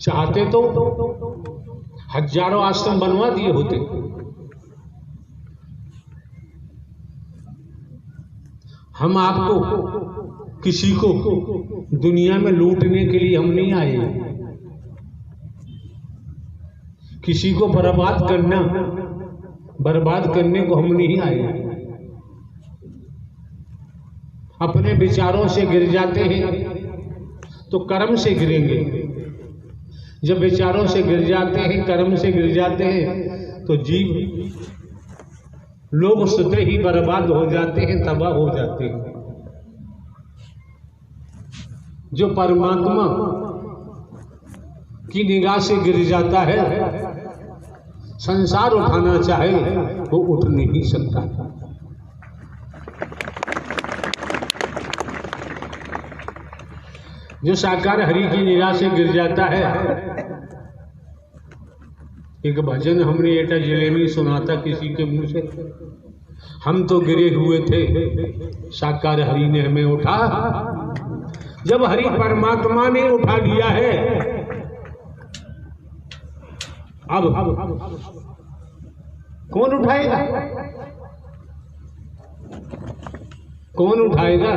चाहते तो हजारों आश्रम बनवा दिए होते। हम आपको किसी को दुनिया में लूटने के लिए हम नहीं आए, किसी को बर्बाद करने को हम नहीं आए। अपने विचारों से गिर जाते हैं तो कर्म से गिरेंगे। जब विचारों से गिर जाते हैं, कर्म से गिर जाते हैं तो जीव लोग स्वतः ही बर्बाद हो जाते हैं, तबाह हो जाते हैं। जो परमात्मा की निगाह से गिर जाता है, संसार उठाना चाहे वो उठ नहीं सकता। जो साकार हरि की निगाह से गिर जाता है, एक भजन हमने एटा जिले में सुना था किसी के मुंह से, हम तो गिरे हुए थे साकार हरि ने हमें उठा। जब हरि परमात्मा ने उठा लिया है, अब कौन उठाएगा? कौन उठाएगा?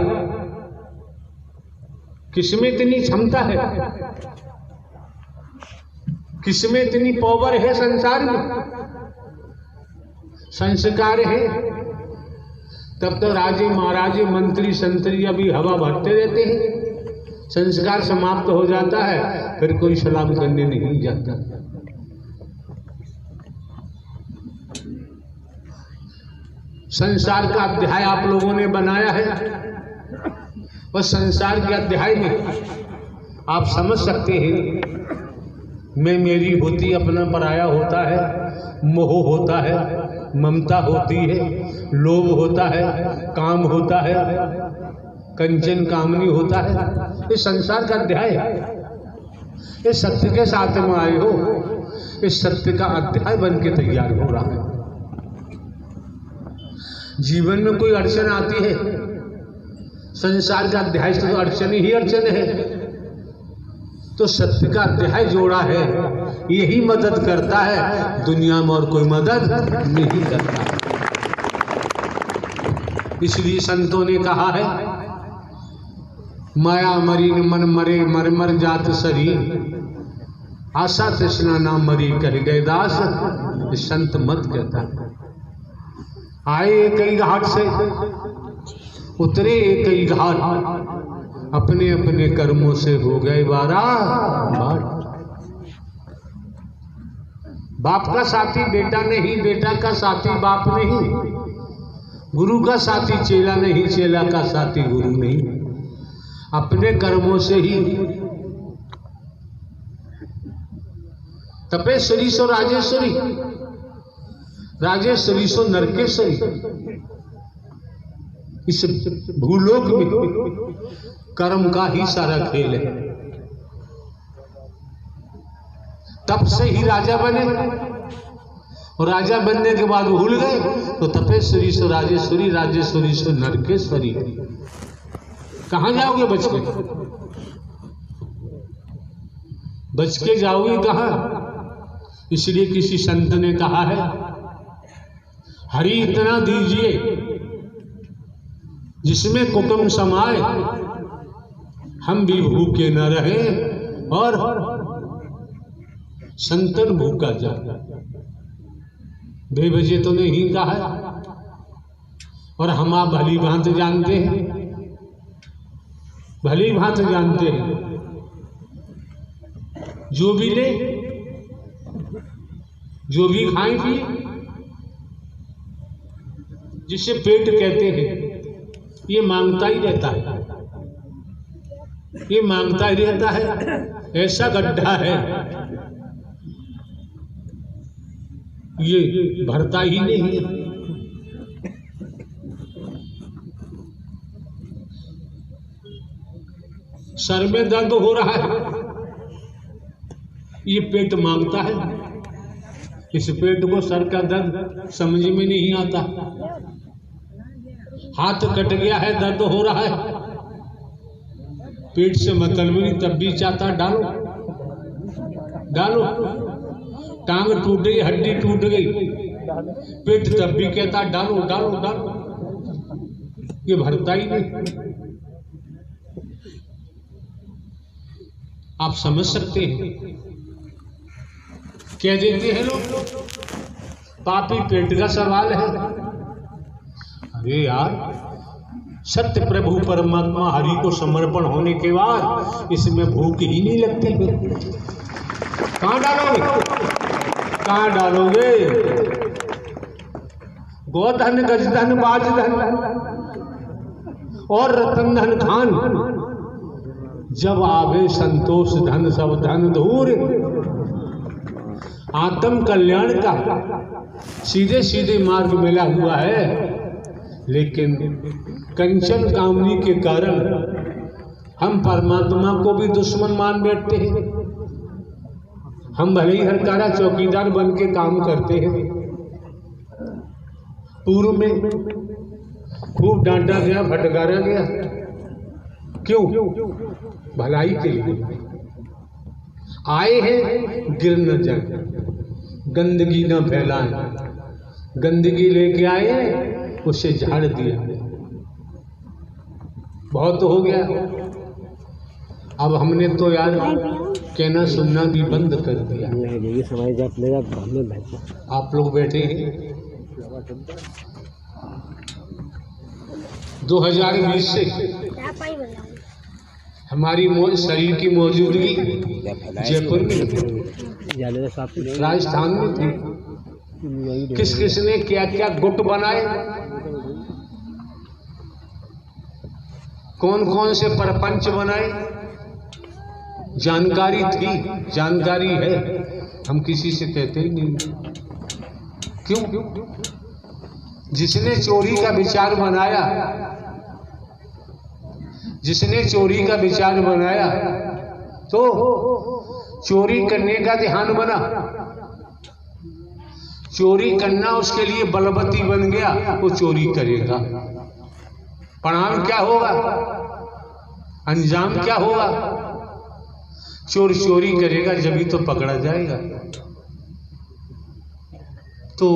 किसमें इतनी क्षमता है, किसमें इतनी पावर है? संसार में संस्कार है, तब तो राजे महाराजे मंत्री संतरी अभी हवा भरते रहते हैं। संस्कार समाप्त हो जाता है, फिर कोई सलाम करने नहीं जाता। संसार का अध्याय आप लोगों ने बनाया है, और संसार के अध्याय में आप समझ सकते हैं, मैं मेरी होती अपना पराया होता है, मोह होता है, ममता होती है, लोभ होता है, काम होता है, कंचन कामनी होता है। ये संसार का अध्याय है। ये सत्य के साथ में आए हो, इस सत्य का अध्याय बन के तैयार हो रहा है। जीवन में कोई अड़चन आती है, संसार का अध्याय से तो अड़चन ही अड़चन है, तो सत्य का अध्याय जोड़ा है, यही मदद करता है, दुनिया में और कोई मदद नहीं करता। इसलिए संतों ने कहा है, माया मरी मन मरे मर मर जात शरीर, आशा तृष्णा ना मरी कह गए दास। संत मत कहता है। आए कई घाट से, उतरे कई घाट, अपने अपने कर्मों से हो गए बारह। बाप का साथी बेटा नहीं, बेटा का साथी बाप नहीं, गुरु का साथी चेला नहीं, चेला का साथी गुरु नहीं। अपने कर्मों से ही तपेश्वरी सो राजेश्वरी, राजेश्वरी सो नरकेश्वरी। इस भूलोक में कर्म का ही सारा खेल है। तप से ही राजा बने, और राजा बनने के बाद भूल गए तो तपेश्वरी सो राजेश्वरी, राजेश्वरी सो नरकेश्वरी। कहां जाओगे बच के? बच के जाओगे कहां? इसलिए किसी संत ने कहा है, हरि इतना दीजिए जिसमें कुटुंब समाए, हम भी भूखे न रहे और संतन भूखा जाए। बेवजह तो नहीं कहा है, और हम आप भली भांति जानते हैं, भली भांति जानते हैं। जो भी ले, जो भी खाएं पिए, जिसे पेट कहते हैं, ये मांगता ही रहता है, ये मांगता ही रहता है। ऐसा गड्ढा है, ये भरता ही नहीं है। सर में दर्द हो रहा है, ये पेट मांगता है। इस पेट को सर का दर्द समझ में नहीं आता। हाथ कट गया है, दर्द हो रहा है, पेट से मतलब नहीं, तब भी चाहता डालो। डालो, टांग टूट गई, हड्डी टूट गई, पेट तब भी कहता डालो डालो डालो, ये भरता ही नहीं। आप समझ सकते हैं, कह देते हैं लोग पापी पेट का सवाल है। अरे यार, सत्य प्रभु परमात्मा हरि को समर्पण होने के बाद इसमें भूख ही नहीं लगती। कहाँ डालोगे, कहाँ डालोगे? गोधन, गजधन, बाजधन और रतन धन खान, जब आवे संतोष धन सब धन धूर। आत्म कल्याण का सीधे सीधे मार्ग मिला हुआ है, लेकिन कंचन कामनी के कारण हम परमात्मा को भी दुश्मन मान बैठते हैं। हम भले ही हरकारा चौकीदार बन के काम करते हैं। पूर्व में खूब डांटा गया, फटकारा गया, क्यों? भलाई के लिए आए हैं, गिर न जाए, गंदगी न फैलाए। गंदगी लेके आए, उसे झाड़ दिया, बहुत हो गया। अब हमने तो यार कहना सुनना भी बंद कर दिया। आप लोग बैठे हैं 2020 से हमारी शरीर की मौजूदगी जयपुर में, राजस्थान में थी। किस किस ने क्या क्या गुट बनाए, कौन कौन से परपंच बनाए, जानकारी थी, जानकारी है, हम किसी से कहते ही नहीं। क्यों? जिसने चोरी का विचार बनाया, जिसने चोरी का विचार बनाया तो चोरी करने का ध्यान बना, चोरी करना उसके लिए बलवती बन गया, वो चोरी करेगा। परिणाम क्या होगा, अंजाम क्या होगा? चोर चोरी करेगा जब ही तो पकड़ा जाएगा। तो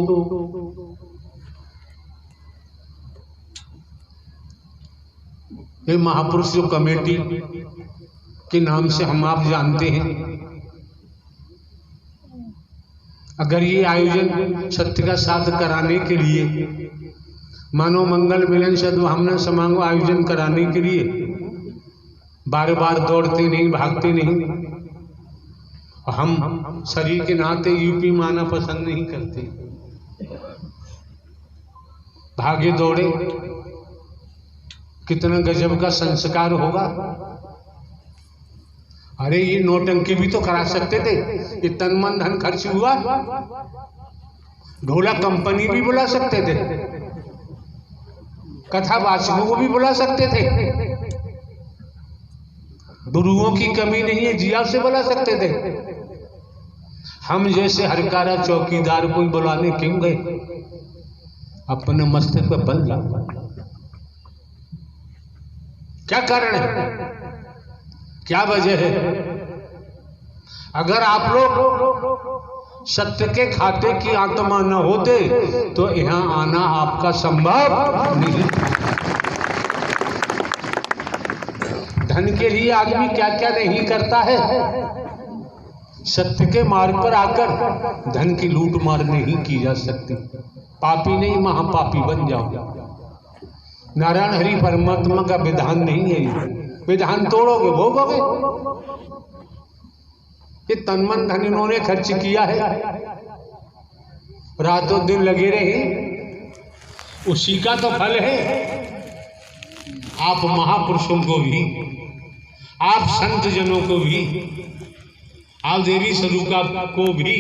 ये महापुरुष जो कमेटी के नाम से हम आप जानते हैं, अगर ये आयोजन सत्य का साथ कराने के लिए, मानव मंगल मिलन सद्भावना समागम आयोजन कराने के लिए बार बार दौड़ते नहीं, भागते नहीं। हम शरीर के नाते यूपी में आना पसंद नहीं करते। भागे दौड़े, कितना गजब का संस्कार होगा। अरे ये नौटंकी भी तो करा सकते थे, ये तन मन धन खर्च हुआ, ढोला कंपनी भी बुला सकते थे, कथावाचकों को भी बुला सकते थे, गुरुओं की कमी नहीं है, जिया से बुला सकते थे। हम जैसे हरकारा चौकीदार कोई बुलाने क्यों गए? अपने मस्तक पर बल जाओ। क्या कारण है, क्या वजह है? अगर आप लोग सत्य के खाते की आत्मा न होते तो यहां आना आपका संभव नहीं। धन के लिए आदमी क्या क्या नहीं करता है। सत्य के मार्ग पर आकर धन की लूट मार नहीं की जा सकती। पापी नहीं, महापापी बन जाओ। नारायण हरि परमात्मा का विधान नहीं है, विधान तोड़ोगे भोगोगे। ये तन मन धन इन्होंने खर्च किया है, रातों दिन लगे रहे, उसी का तो फल है। आप महापुरुषों को भी, आप संत जनों को भी, आप देवी स्वरूपा को भी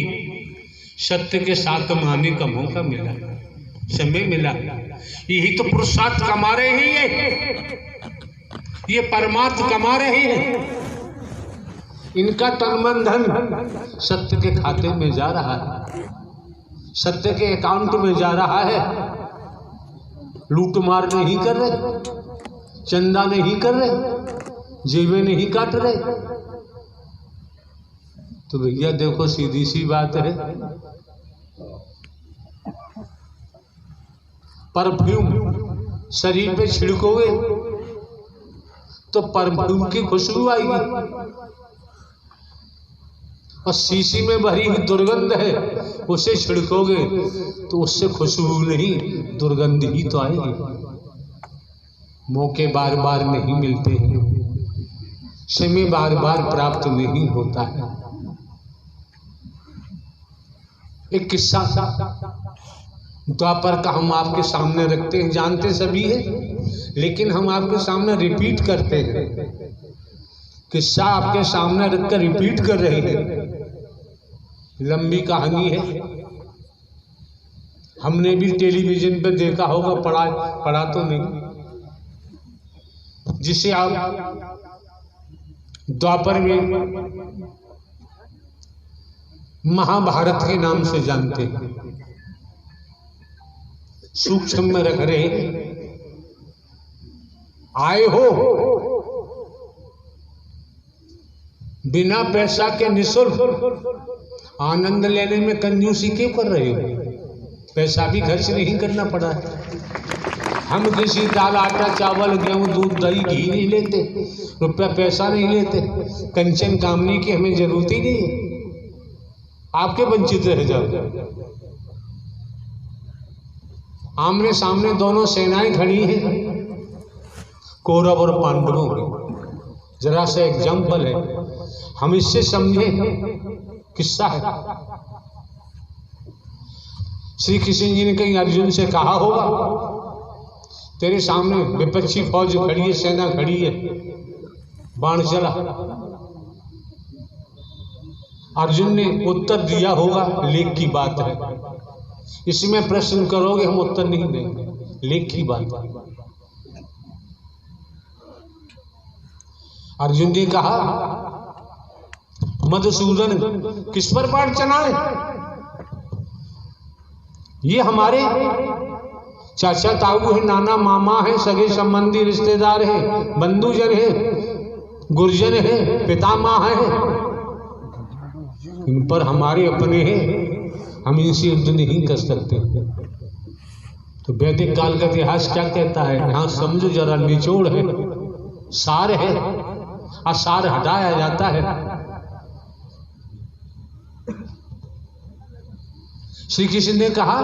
सत्य के साथ मानने का मौका मिला, समय मिला। यही तो पुरुषार्थ कमा रहे हैं, ये परमार्थ कमा रहे हैं। इनका तन मन धन सत्य के खाते में जा रहा है, सत्य के अकाउंट में जा रहा है। लूट मार नहीं कर रहे, चंदा नहीं कर रहे, जेबें नहीं काट रहे। तो भैया देखो सीधी सी बात है, परफ्यूम शरीर पे छिड़कोगे तो परफ्यूम की खुशबू आएगी, और शीशी में भरी हुई दुर्गंध है उसे छिड़कोगे तो उससे खुशबू नहीं दुर्गंध ही तो आएगी। मौके बार बार नहीं मिलते हैं, समय बार बार प्राप्त नहीं होता है। एक किस्सा द्वापर का हम आपके सामने रखते हैं, जानते सभी है लेकिन हम आपके सामने रिपीट करते हैं। किस्सा आपके सामने रखकर रिपीट कर रहे हैं। लंबी कहानी है, हमने भी टेलीविजन पे देखा होगा, पढ़ा तो नहीं, जिसे आप द्वापर में महाभारत के नाम से जानते हैं। सूक्ष्म में रख रहे हैं, आए हो बिना पैसा के निःशुल्क, आनंद लेने में कंजूसी क्यों कर रहे हो? पैसा भी खर्च नहीं करना पड़ा है। हम किसी दाल आटा चावल गेहूं दूध दही घी नहीं लेते, रुपया पैसा नहीं लेते, कंचन कामनी की हमें जरूरत ही नहीं है। आपके वंचित रह जाओ। आमने सामने दोनों सेनाएं खड़ी हैं, कौरव और पांडवों की। जरा सा एग्जाम्पल है, हम इससे समझे किस्सा है। श्री कृष्ण जी ने कहीं अर्जुन से कहा होगा, तेरे सामने विपक्षी फौज खड़ी है, सेना खड़ी है, बाण चला। अर्जुन ने उत्तर दिया होगा, लेख की बात है, इसमें प्रश्न करोगे हम उत्तर नहीं देंगे, लेख की बात है। अर्जुन ने कहा, मधुसूदन किस पर बाण चलाए? ये हमारे चाचा ताऊ है, नाना मामा है, सगे संबंधी रिश्तेदार है, बंधुजन है, गुरजन है, पितामह है, इन पर हमारे अपने हैं, हम इनसे युद्ध नहीं कर सकते। तो वैदिक काल का इतिहास क्या कहता है? यहां समझो जरा, निचोड़ है, सार है, असार हटाया जाता है। श्री कृष्ण ने कहा,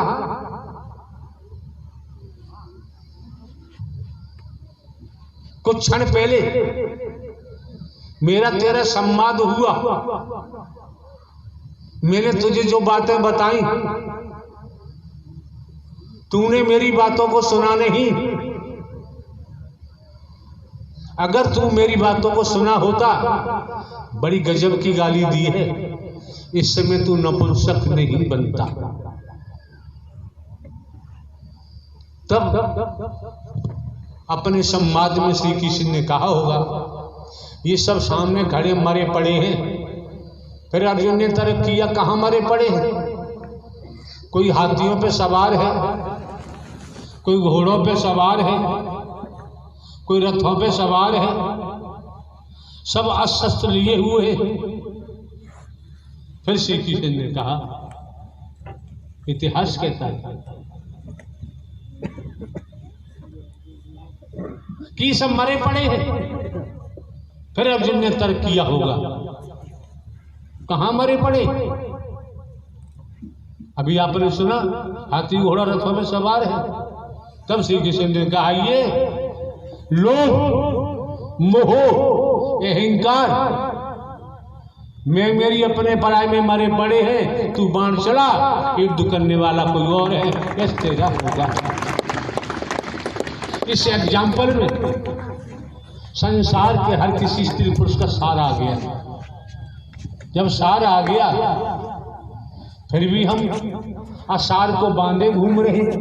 कुछ क्षण पहले मेरा तेरा संवाद हुआ, मैंने तुझे जो बातें बताई, तूने मेरी बातों को सुना नहीं। अगर तू मेरी बातों को सुना होता, बड़ी गजब की गाली दी है, इस समय तू नपुंसक नहीं बनता। तब अपने संवाद में श्री कृष्ण ने कहा होगा, ये सब सामने खड़े मरे पड़े हैं। फिर अर्जुन ने तर्क किया, कहां मरे पड़े हैं? कोई हाथियों पे सवार है, कोई घोड़ों पे सवार है, कोई रथों पे सवार है, सब अस्त्र लिए हुए हैं। फिर श्री कृष्ण ने कहा, इतिहास कहता है कि सब मरे पड़े हैं। फिर अर्जुन ने तर्क किया होगा, कहां मरे पड़े? अभी आपने सुना हाथी घोड़ा रथों में सवार है। तब श्री कृष्ण ने कहा, ये लोभ मोह अहंकार मैं मेरी अपने पराये में मरे पड़े हैं, तू बाण चला, युद्ध करने वाला कोई और है, यह तेरा होगा। इस एग्जाम्पल में संसार के हर किसी स्त्री पुरुष का सार आ गया। जब सार आ गया, फिर भी हम असार को बांधे घूम रहे हैं।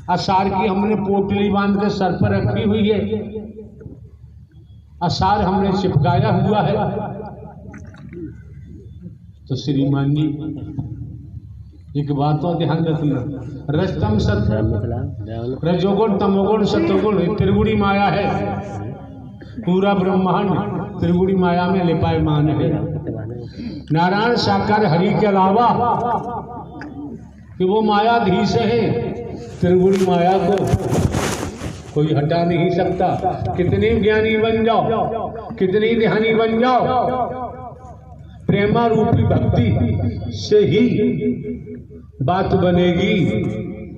असार की हमने पोटली बांध के सर पर रखी हुई है, असार हमने चिपकाया हुआ है। तो श्रीमान जी एक बात तो ध्यान रखना, रजतम सत्य, रजोगुण तमोगुण सत्वगुण त्रिगुणी माया है। पूरा ब्रह्मांड त्रिगुणी माया में लिपायमान है। नारायण साकार हरि के अलावा कि वो मायाधीश है, त्रिगुणी माया को कोई हटा नहीं सकता। कितने ज्ञानी बन जाओ, कितनी ध्यानी बन जाओ, प्रेमा रूपी भक्ति से ही बात बनेगी,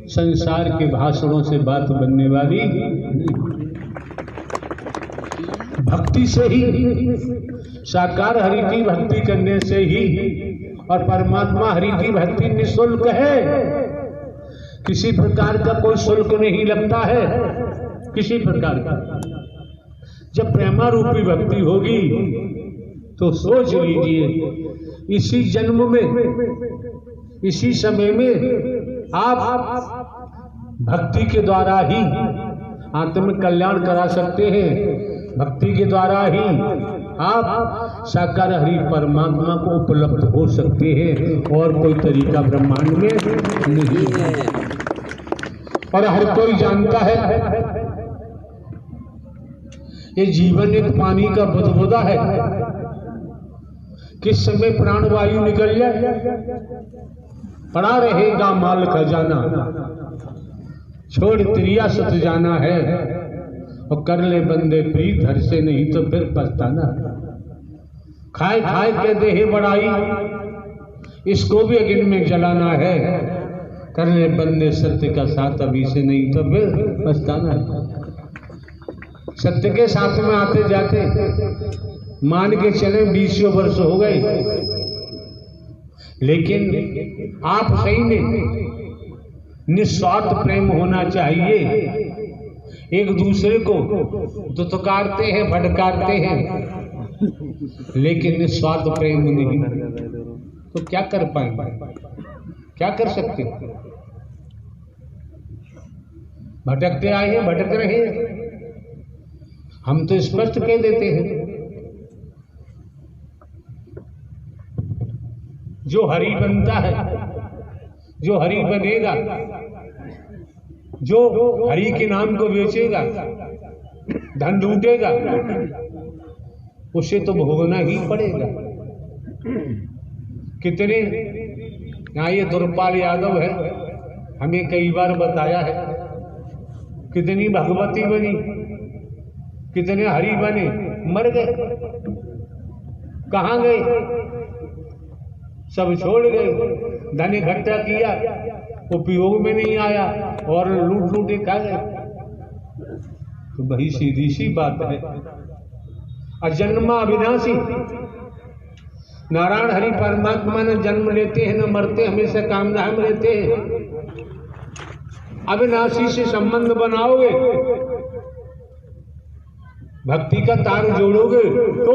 संसार के भाषणों से बात बनने वाली भक्ति से ही, साकार हरि की भक्ति करने से ही। और परमात्मा हरि की भक्ति निःशुल्क है, किसी प्रकार का कोई शुल्क नहीं लगता है, किसी प्रकार का। जब प्रेमा रूपी भक्ति होगी तो सोच लीजिए इसी जन्म में, इसी समय में आप भक्ति के द्वारा ही आत्म कल्याण करा सकते हैं। भक्ति के द्वारा ही आप साकार हरि परमात्मा को उपलब्ध हो सकते हैं, और कोई तरीका ब्रह्मांड में नहीं है। और हर कोई जानता है ये जीवन एक पानी का बुदबुदा है, किस समय प्राणवायु निकल जाए पड़ा रहेगा माल खजाना, छोड़ त्रिया सत जाना है, और कर ले बंदे प्रीत हर से, नहीं तो फिर पछताना। खाए खाए के देहे बड़ाई, इसको भी अग्नि में जलाना है, कर ले बंदे सत्य का साथ अभी से, नहीं तो फिर पछताना है। सत्य के साथ में आते जाते मान के चले 20 वर्ष हो गए, लेकिन आप सही में निस्वार्थ प्रेम होना चाहिए। एक दूसरे को दुत्कारते हैं, भटकारते हैं, लेकिन निस्वार्थ प्रेम नहीं, तो क्या कर पाएंगे, क्या कर सकते? भटकते आए हैं, भटक रहे हैं। हम तो स्पष्ट कह देते हैं, जो हरि बनता है, जो हरि बनेगा, जो हरि के नाम को बेचेगा, धन लूटेगा, उसे तो भोगना ही पड़ेगा। कितने यहाँ ये दुर्पाल यादव है, हमें कई बार बताया है, कितनी भगवती बनी, कितने हरि बने, मर गए, कहाँ गए, सब छोड़ गए, धन इकट्ठा किया, उपयोग में नहीं आया, और लूट लूट खा गए। तो वही सीधी सी बात है, अजन्मा अविनाशी नारायण हरि परमात्मा न जन्म लेते हैं न मरते, हमेशा कामधाम रहते हैं। अविनाशी से संबंध बनाओगे, भक्ति का तार जोड़ोगे, तो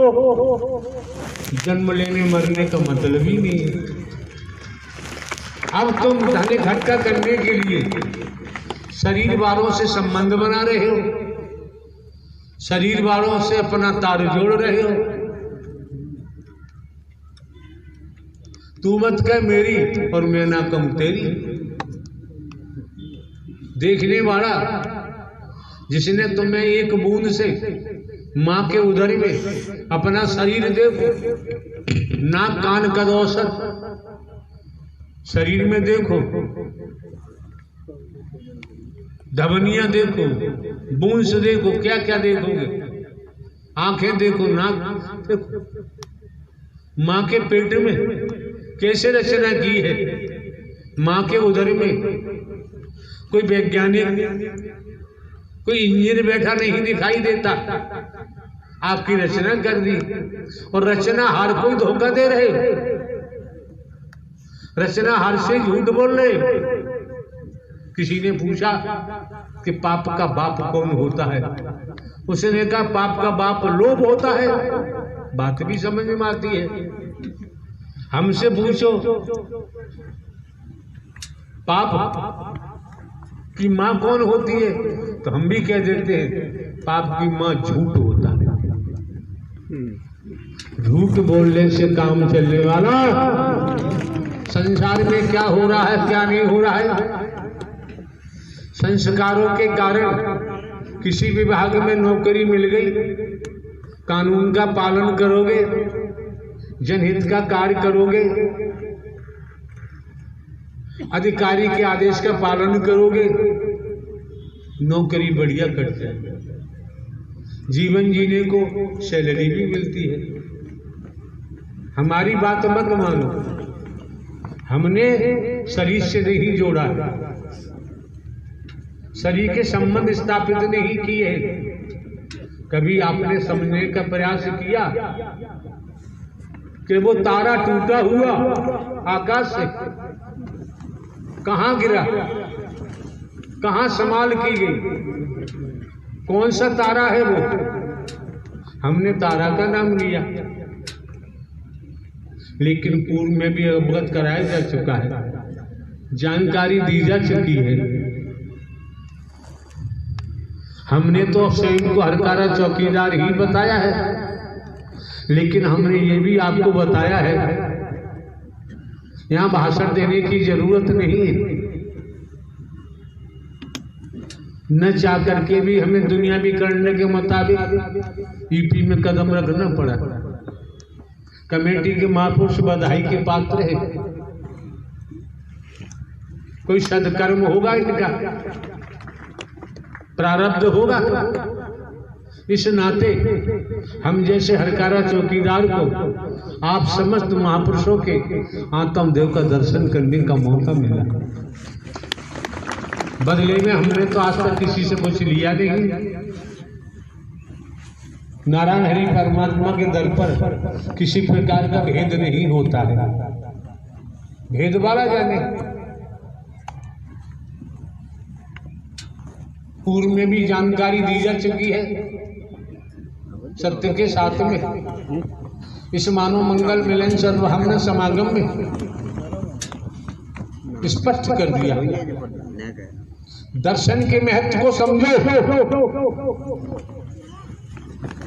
जन्म लेने मरने का मतलब ही नहीं है। अब तुम धन इकट्ठा करने के लिए शरीर वालों से संबंध बना रहे हो, शरीर वालों से अपना तार जोड़ रहे हो। तू मत कह मेरी और मैं ना कहूं तेरी। देखने वाला जिसने तुम्हें एक बूंद से मां के उदर में अपना शरीर देखो, नाक कान का औसत शरीर में देखो, धमनियां देखो, बूंद से देखो, क्या क्या देखोगे, आंखें देखो, नाक देखो, मां के पेट में कैसे रचना की है, मां के उदर में कोई वैज्ञानिक, कोई इंजीनियर बैठा नहीं दिखाई देता, आपकी रचना कर दी। और रचना हर कोई धोखा दे रहे, रचना हर से झूठ बोल रहे। किसी ने पूछा कि पाप का बाप कौन होता है, उसने कहा पाप का बाप लोभ होता है। बात भी समझ में आती है। हमसे पूछो पाप की माँ कौन होती है, तो हम भी कह देते हैं पाप की माँ झूठ होता है। झूठ बोलने से काम चलने वाला, संसार में क्या हो रहा है क्या नहीं हो रहा है। संस्कारों के कारण किसी विभाग में नौकरी मिल गई, कानून का पालन करोगे, जनहित का कार्य करोगे, अधिकारी के आदेश का पालन करोगे, नौकरी बढ़िया कट जाएगी, जीवन जीने को सैलरी भी मिलती है। हमारी बात मत मानो, हमने शरीर से नहीं जोड़ा, शरीर के संबंध स्थापित नहीं किए। कभी आपने समझने का प्रयास किया कि वो तारा टूटा हुआ आकाश से कहां गिरा, कहां संभाल की गई, कौन सा तारा है वो? हमने तारा का नाम लिया, लेकिन पूर्व में भी अवगत कराया जा चुका है, जानकारी दी जा चुकी है। हमने तो स्वयं को हरकारा चौकीदार ही बताया है, लेकिन हमने ये भी आपको बताया है यहाँ भाषण देने की जरूरत नहीं है। न चाह करके भी हमें दुनियावी करने के मुताबिक यूपी में कदम रखना पड़ा। कमेटी के महापुरुष बधाई के पात्र है, कोई सदकर्म होगा, इनका प्रारब्ध होगा। इस नाते हम जैसे हरकारा चौकीदार को आप समस्त महापुरुषों के आत्मदेव का दर्शन करने का मौका मिला। बदले में हमने तो आज तक किसी से कुछ लिया नहीं। नारायण हरि परमात्मा के दर पर किसी प्रकार का भेद नहीं होता है, भेद वाला जाने। पूर्व में भी जानकारी दी जा चुकी है, सत्य के साथ में इस मानव मंगल मिलन सर्वहमन समागम में स्पष्ट कर दिया। दर्शन के महत्व को समझो,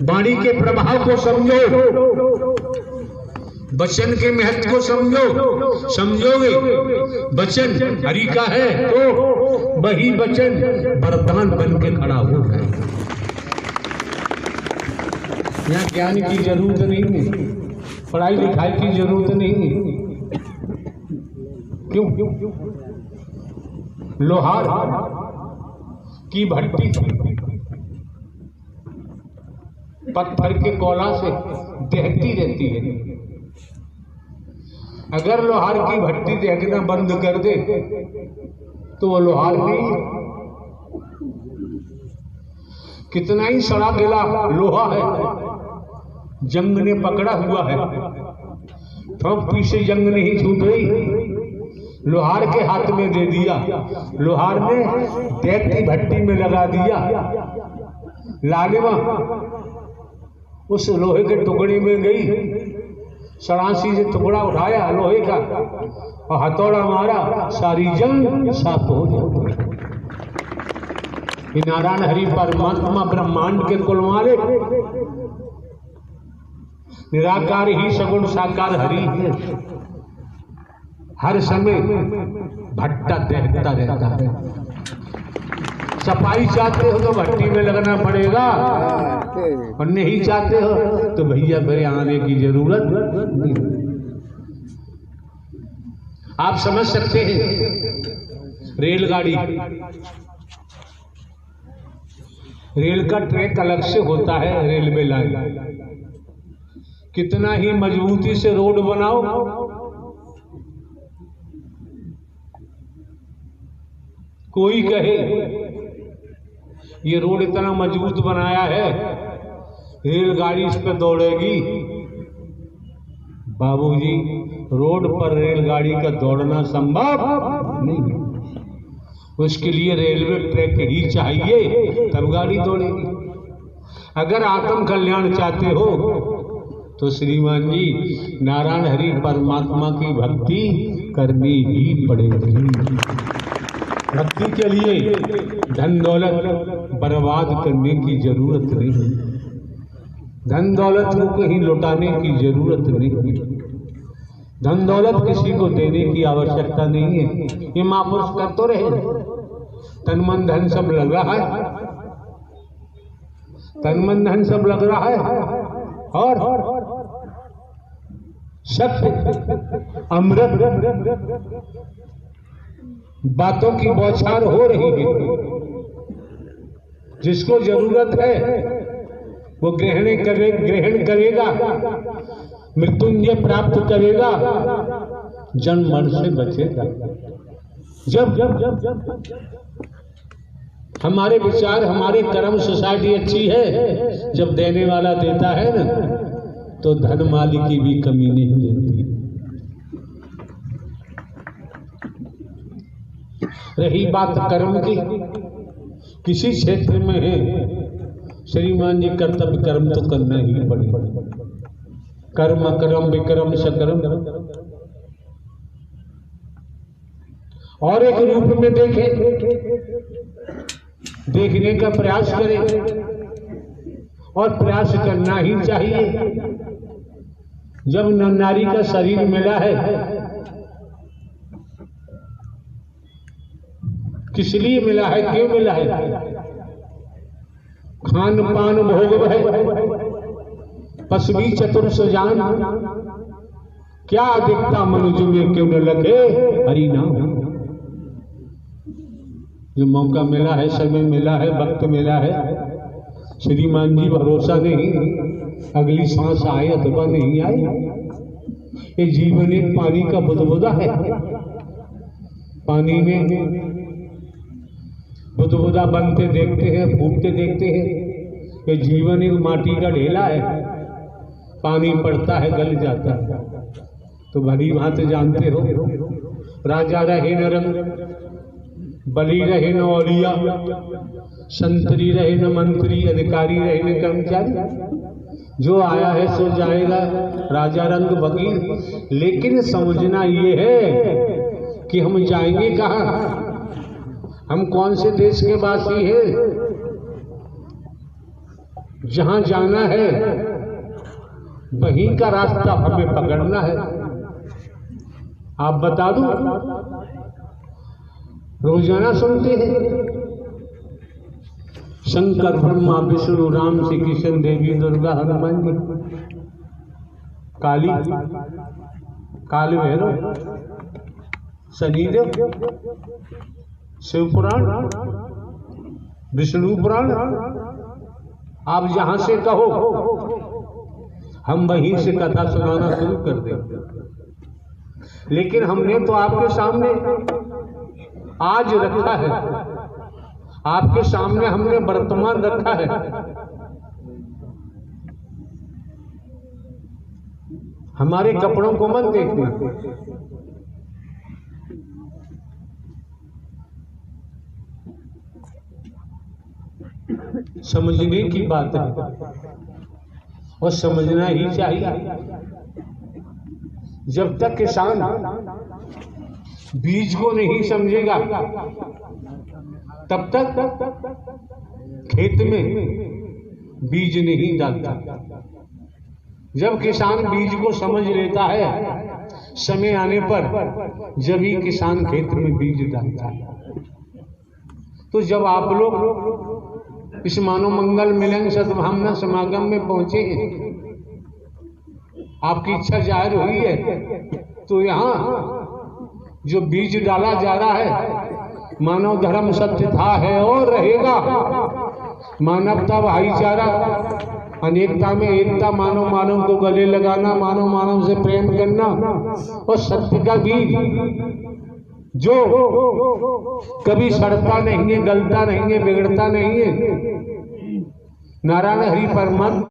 वाणी के प्रभाव को समझो, वचन के महत्व को समझो। समझोगे वचन हरि का है तो वही वचन वरदान बन के खड़ा हो गए। यहाँ ज्ञान की जरूरत नहीं है, पढ़ाई लिखाई की जरूरत नहीं है। क्यों? लोहार की भट्टी पत्थर के कोला से दहती रहती है। अगर लोहार की भट्टी दहकना बंद कर दे तो वो लोहार नहीं। कितना ही सड़ा गिला लोहा है, जंग ने पकड़ा हुआ है, ठोक पीछे जंग नहीं छूट रही, लोहार के हाथ में दे दिया, लोहार ने दहकती भट्टी में लगा दिया, लालिमा उस लोहे के टुकड़े में गई, सड़ासी से टुकड़ा उठाया लोहे का और हथौड़ा मारा, सारी जंग साफ हो जाती। नारायण हरि परमात्मा ब्रह्मांड के कुलवाले निराकार ही सगुण साकार हरि है। हर समय भट्टा दहकता रहता है। सफाई चाहते हो तो भट्टी में लगना पड़ेगा, और नहीं चाहते हो तो भैया मेरे आने की जरूरत नहीं। आप समझ सकते हैं रेलगाड़ी, रेल का ट्रैक अलग से होता है, रेलवे लाइन। कितना ही मजबूती से रोड बनाओ, कोई कहे ये रोड इतना मजबूत बनाया है, रेलगाड़ी इस पर दौड़ेगी। बाबूजी, रोड पर रेलगाड़ी का दौड़ना संभव नहीं है। उसके लिए रेलवे ट्रैक ही चाहिए, तब गाड़ी दौड़ेगी। अगर आत्म कल्याण चाहते हो तो श्रीमान जी नारायण हरि परमात्मा की भक्ति करनी ही पड़ेगी। भक्ति के लिए धन दौलत बर्बाद करने की जरूरत नहीं, धन दौलत को कहीं लुटाने की जरूरत नहीं, धन दौलत किसी को देने की आवश्यकता नहीं है। ये महापुरुष कर तो रहे, तन मन धन सब लग रहा है, तन मन धन सब लग रहा है, और सत्य, अमृत, बातों की बौछार हो रही है। जिसको जरूरत है वो ग्रहण करेगा, मृत्युंजय प्राप्त करेगा, जन्म मरण से बचेगा। जब हमारे विचार, हमारे कर्म, सोसाइटी अच्छी है, जब देने वाला देता है ना, तो धन माली की भी कमी नहीं रहती। रही बात कर्म की, किसी क्षेत्र में है श्रीमान जी, कर्तव्य कर्म तो करना ही पड़ेगा। कर्म कर्म विक्रम सकर्म। और एक रूप में देखने का प्रयास करें, और प्रयास करना ही चाहिए। जब नारी का शरीर मिला है, किस लिए मिला है, क्यों मिला है? खान पान भोग है, पसवी चतुर सजान, क्या अधिकता मनुज में क्यों न लगे हरि नाम। जो मौका मिला है, समय मिला है, वक्त मिला है, श्रीमान जी भरोसा नहीं अगली सांस आए अथवा नहीं आए। ये जीवन एक पानी का बुदबुदा है, पानी में बुदबुदा बनते देखते हैं, फूटते देखते हैं। ये जीवन एक माटी का ढेला है, पानी पड़ता है गल जाता है। तो भली भांति जानते हो, राजा रहे न रंग, बली रहे न औलिया, संतरी रहे न मंत्री, अधिकारी रहे न कर्मचारी। जो आया है सो जाएगा, राजा रंग वकील। लेकिन समझना ये है कि हम जाएंगे कहाँ, हम कौन से देश के वासी हैं। जहां जाना है वहीं का रास्ता हमें पकड़ना है। आप बता दूं, रोजाना सुनते हैं शंकर ब्रह्मा विष्णु राम श्री कृष्ण देवी दुर्गा हनुमान जी, काली, काल भैरव, शनिदेव, शिव पुराण, विष्णु पुराण। आप जहां से कहो हम वहीं से कथा सुनाना शुरू कर दें। लेकिन हमने तो आपके सामने आज रखा है, आपके सामने हमने वर्तमान रखा है। हमारे कपड़ों को मत देखना, समझने की बात है और समझना ही चाहिए। जब तक किसान बीज को नहीं समझेगा तब तक खेत में बीज नहीं डालता। जब किसान बीज को समझ लेता है, समय आने पर जब ही किसान खेत में बीज डालता है। तो जब आप लोग इस मानव मंगल मिलन सद्भावना समागम में पहुंचे हैं, आपकी इच्छा जाहिर हुई है, तो यहाँ जो बीज डाला जा रहा है, मानव धर्म सत्य था, है और रहेगा। मानवता, भाईचारा, अनेकता में एकता, मानव मानव को गले लगाना, मानव मानव से प्रेम करना, और सत्य का बीज जो कभी सड़ता नहीं है, गलता नहीं है, बिगड़ता नहीं है। नारायण हरि परमात्मा